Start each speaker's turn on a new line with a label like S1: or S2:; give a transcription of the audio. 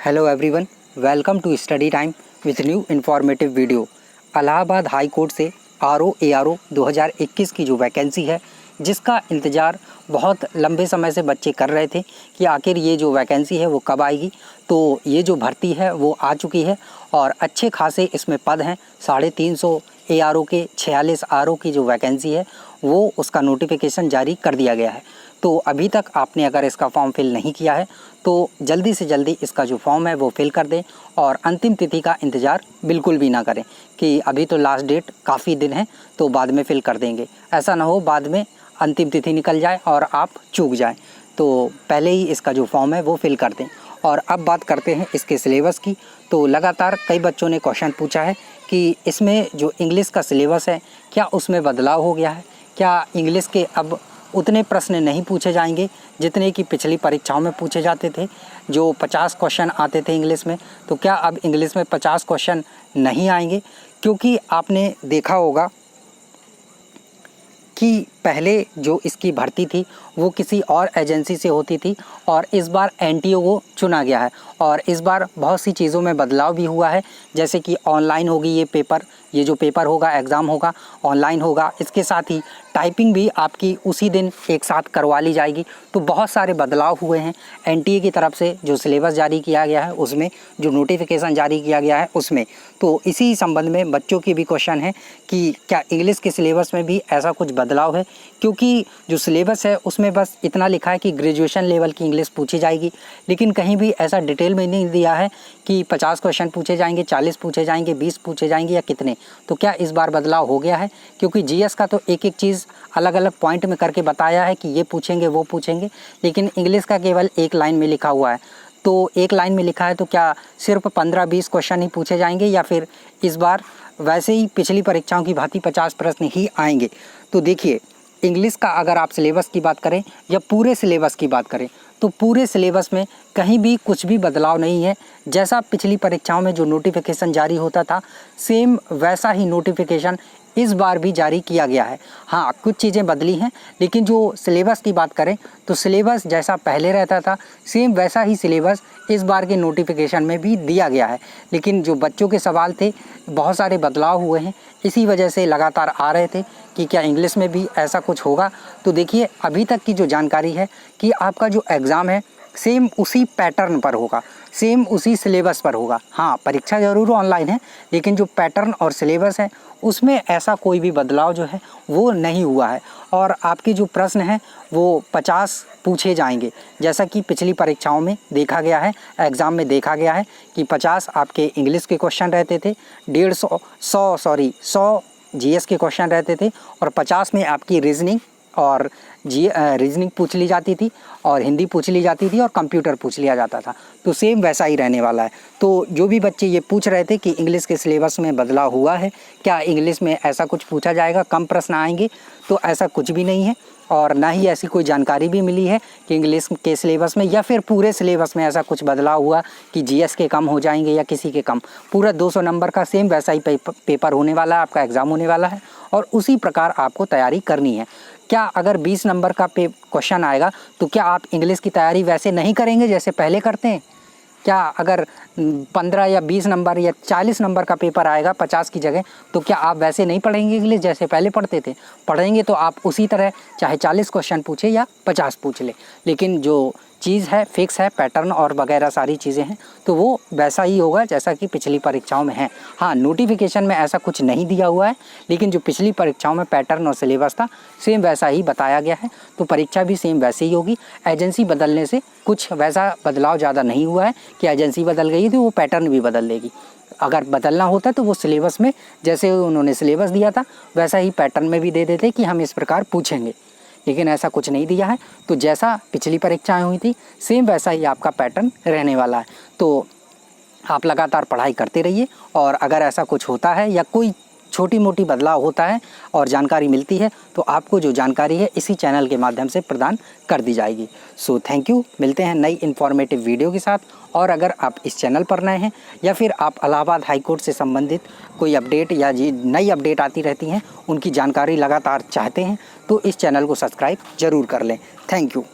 S1: Hello everyone, welcome to study time with new informative video. Allahabad high court से RO/ARO 2021 की जो vacancy है, जिसका इंतज़ार बहुत लंबे समय से बच्चे कर रहे थे कि आखिर ये जो वैकेंसी है वो कब आएगी। तो ये जो भर्ती है वो आ चुकी है और अच्छे खासे इसमें पद हैं। 350 ARO के 46 RO की जो वैकेंसी है वो उसका नोटिफिकेशन जारी कर दिया गया है। तो अभी तक आपने अगर इसका फॉर्म फिल नहीं किया है तो जल्दी से जल्दी इसका जो फॉर्म है वो फिल कर दें और अंतिम तिथि का इंतज़ार बिल्कुल भी ना करें कि अभी तो लास्ट डेट काफ़ी दिन है तो बाद में फिल कर देंगे। ऐसा ना हो बाद में अंतिम तिथि निकल जाए और आप चूक जाएं। तो पहले ही इसका जो फॉर्म है वो फिल कर दें। और अब बात करते हैं इसके सिलेबस की। तो लगातार कई बच्चों ने क्वेश्चन पूछा है कि इसमें जो इंग्लिश का सिलेबस है क्या उसमें बदलाव हो गया है, क्या इंग्लिश के अब उतने प्रश्न नहीं पूछे जाएंगे जितने कि पिछली परीक्षाओं में पूछे जाते थे। जो 50 क्वेश्चन आते थे इंग्लिश में, तो क्या अब इंग्लिश में 50 क्वेश्चन नहीं आएंगे? क्योंकि आपने देखा होगा कि पहले जो इसकी भर्ती थी वो किसी और एजेंसी से होती थी और इस बार NTO को चुना गया है और इस बार बहुत सी चीज़ों में बदलाव भी हुआ है। जैसे कि ऑनलाइन होगी ये जो पेपर होगा, एग्ज़ाम होगा, ऑनलाइन होगा। इसके साथ ही टाइपिंग भी आपकी उसी दिन एक साथ करवा ली जाएगी। तो बहुत सारे बदलाव हुए हैं। NTA की तरफ से जो सिलेबस जारी किया गया है उसमें, जो नोटिफिकेशन जारी किया गया है उसमें, तो इसी संबंध में बच्चों की भी क्वेश्चन है कि क्या इंग्लिश के सिलेबस में भी ऐसा कुछ बदलाव है। क्योंकि जो सिलेबस है उसमें बस इतना लिखा है कि ग्रेजुएशन लेवल की इंग्लिश पूछी जाएगी, लेकिन कहीं भी ऐसा डिटेल में नहीं दिया है कि 50 क्वेश्चन पूछे जाएंगे, 40 पूछे जाएंगे, 20 पूछे जाएंगे या कितने। तो क्या इस बार बदलाव हो गया है? क्योंकि GS का तो एक एक चीज़ अलग अलग पॉइंट में करके बताया है कि ये पूछेंगे वो पूछेंगे, लेकिन इंग्लिश का केवल एक लाइन में लिखा हुआ है। तो एक लाइन में लिखा है तो क्या सिर्फ 15-20 क्वेश्चन ही पूछे जाएंगे या फिर इस बार वैसे ही पिछली परीक्षाओं की भांति 50 प्रश्न ही आएंगे? तो देखिए, इंग्लिश का अगर आप सिलेबस की बात करें या पूरे सिलेबस की बात करें तो पूरे सिलेबस में कहीं भी कुछ भी बदलाव नहीं है। जैसा पिछली परीक्षाओं में जो नोटिफिकेशन जारी होता था सेम वैसा ही नोटिफिकेशन इस बार भी जारी किया गया है। हाँ, कुछ चीज़ें बदली हैं, लेकिन जो सिलेबस की बात करें तो सिलेबस जैसा पहले रहता था सेम वैसा ही सिलेबस इस बार के नोटिफिकेशन में भी दिया गया है। लेकिन जो बच्चों के सवाल थे, बहुत सारे बदलाव हुए हैं, इसी वजह से लगातार आ रहे थे कि क्या इंग्लिश में भी ऐसा कुछ होगा। तो देखिए, अभी तक की जो जानकारी है कि आपका जो एग्ज़ाम है सेम उसी पैटर्न पर होगा, सेम उसी सिलेबस पर होगा। हाँ, परीक्षा ज़रूर ऑनलाइन है, लेकिन जो पैटर्न और सिलेबस है उसमें ऐसा कोई भी बदलाव जो है वो नहीं हुआ है। और आपके जो प्रश्न हैं वो 50 पूछे जाएंगे, जैसा कि पिछली परीक्षाओं में देखा गया है, एग्ज़ाम में देखा गया है कि 50 आपके इंग्लिश के क्वेश्चन रहते थे, 100 GS के क्वेश्चन रहते थे और 50 में आपकी रीजनिंग और रीजनिंग पूछ ली जाती थी और हिंदी पूछ ली जाती थी और कंप्यूटर पूछ लिया जाता था। तो सेम वैसा ही रहने वाला है। तो जो भी बच्चे ये पूछ रहे थे कि इंग्लिश के सिलेबस में बदलाव हुआ है, क्या इंग्लिश में ऐसा कुछ पूछा जाएगा, कम प्रश्न आएंगे, तो ऐसा कुछ भी नहीं है। और ना ही ऐसी कोई जानकारी भी मिली है कि इंग्लिश के सिलेबस में या फिर पूरे सिलेबस में ऐसा कुछ बदलाव हुआ कि GS के कम हो जाएंगे या किसी के कम। पूरा 200 नंबर का सेम वैसा ही पेपर होने वाला है, आपका एग्ज़ाम होने वाला है और उसी प्रकार आपको तैयारी करनी है। क्या अगर 20 नंबर का क्वेश्चन आएगा तो क्या आप इंग्लिश की तैयारी वैसे नहीं करेंगे जैसे पहले करते हैं? क्या अगर 15 या 20 नंबर या 40 नंबर का पेपर आएगा 50 की जगह, तो क्या आप वैसे नहीं पढ़ेंगे इंग्लिश जैसे पहले पढ़ते थे? पढ़ेंगे तो आप उसी तरह, चाहे 40 क्वेश्चन पूछे या 50 पूछ ले, लेकिन जो चीज़ है फिक्स है, पैटर्न और वगैरह सारी चीज़ें हैं, तो वो वैसा ही होगा जैसा कि पिछली परीक्षाओं में है। हाँ, नोटिफिकेशन में ऐसा कुछ नहीं दिया हुआ है, लेकिन जो पिछली परीक्षाओं में पैटर्न और सिलेबस था सेम वैसा ही बताया गया है। तो परीक्षा भी सेम वैसे ही होगी। एजेंसी बदलने से कुछ वैसा बदलाव ज़्यादा नहीं हुआ है कि एजेंसी बदल गई तो वो पैटर्न भी बदल देगी। अगर बदलना होता तो वो सिलेबस में जैसे उन्होंने सिलेबस दिया था वैसा ही पैटर्न में भी दे देते कि हम इस प्रकार पूछेंगे, लेकिन ऐसा कुछ नहीं दिया है। तो जैसा पिछली परीक्षाएं हुई थी सेम वैसा ही आपका पैटर्न रहने वाला है। तो आप लगातार पढ़ाई करते रहिए और अगर ऐसा कुछ होता है या कोई छोटी मोटी बदलाव होता है और जानकारी मिलती है तो आपको जो जानकारी है इसी चैनल के माध्यम से प्रदान कर दी जाएगी। So thank you. मिलते हैं नई इन्फॉर्मेटिव वीडियो के साथ। और अगर आप इस चैनल पर नए हैं या फिर आप इलाहाबाद हाई कोर्ट से संबंधित कोई अपडेट या नई अपडेट आती रहती हैं उनकी जानकारी लगातार चाहते हैं तो इस चैनल को सब्सक्राइब ज़रूर कर लें। Thank you.